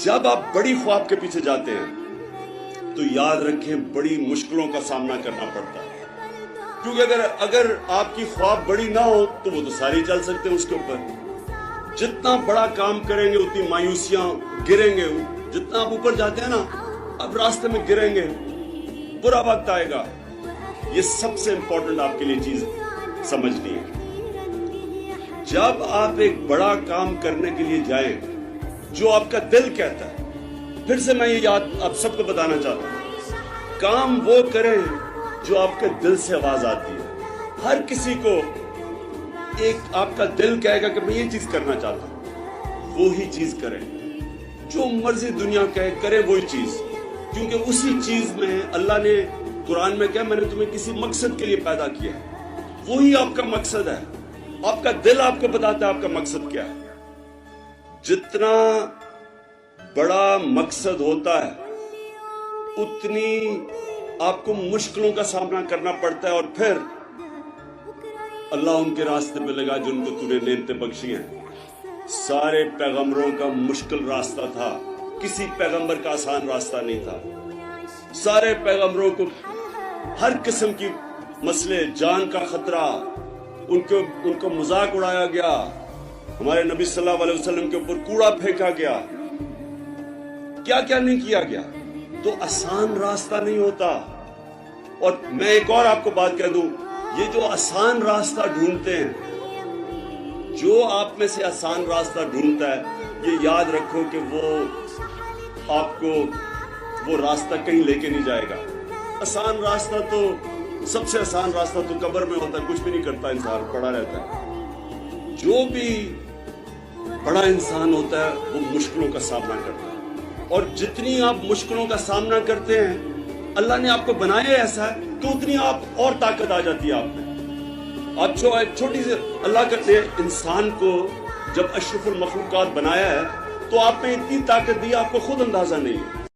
جب آپ بڑی خواب کے پیچھے جاتے ہیں تو یاد رکھیں بڑی مشکلوں کا سامنا کرنا پڑتا ہے، کیونکہ اگر آپ کی خواب بڑی نہ ہو تو وہ تو ساری چل سکتے ہیں اس کے اوپر۔ جتنا بڑا کام کریں گے اتنی مایوسیاں، گریں گے، جتنا آپ اوپر جاتے ہیں نا اب راستے میں گریں گے، برا وقت آئے گا۔ یہ سب سے امپورٹنٹ آپ کے لیے چیز سمجھنی ہے۔ جب آپ ایک بڑا کام کرنے کے لیے جائیں جو آپ کا دل کہتا ہے، پھر سے میں یہ یاد آپ سب کو بتانا چاہتا ہوں، کام وہ کریں جو آپ کے دل سے آواز آتی ہے۔ ہر کسی کو ایک آپ کا دل کہے گا کہ میں یہ چیز کرنا چاہتا ہوں، وہی چیز کریں۔ جو مرضی دنیا کہے کریں وہی چیز، کیونکہ اسی چیز میں اللہ نے قرآن میں کہا میں نے تمہیں کسی مقصد کے لیے پیدا کیا ہے، وہی آپ کا مقصد ہے۔ آپ کا دل آپ کو بتاتا ہے آپ کا مقصد کیا ہے۔ جتنا بڑا مقصد ہوتا ہے اتنی آپ کو مشکلوں کا سامنا کرنا پڑتا ہے، اور پھر اللہ ان کے راستے پہ لگا جن کو تُونے نعمتیں بخشی ہیں۔ سارے پیغمبروں کا مشکل راستہ تھا، کسی پیغمبر کا آسان راستہ نہیں تھا۔ سارے پیغمبروں کو ہر قسم کی مسئلے، جان کا خطرہ، ان کو مذاق اڑایا گیا، ہمارے نبی صلی اللہ علیہ وسلم کے اوپر کوڑا پھینکا گیا، کیا کیا نہیں کیا گیا۔ تو آسان راستہ نہیں ہوتا۔ اور میں ایک اور آپ کو بات کہہ دوں، یہ جو آسان راستہ ڈھونڈتے ہیں، جو آپ میں سے آسان راستہ ڈھونڈتا ہے، یہ یاد رکھو کہ وہ آپ کو وہ راستہ کہیں لے کے نہیں جائے گا۔ آسان راستہ تو سب سے آسان راستہ تو قبر میں ہوتا ہے، کچھ بھی نہیں کرتا انسان، پڑا رہتا ہے۔ جو بھی بڑا انسان ہوتا ہے وہ مشکلوں کا سامنا کرتا ہے، اور جتنی آپ مشکلوں کا سامنا کرتے ہیں اللہ نے آپ کو بنایا ایسا ہے کہ اتنی آپ اور طاقت آ جاتی ہے آپ میں۔ آپ چھوٹی سی اللہ نے انسان کو جب اشرف المخلوقات بنایا ہے تو آپ میں اتنی طاقت دی آپ کو خود اندازہ نہیں ہے۔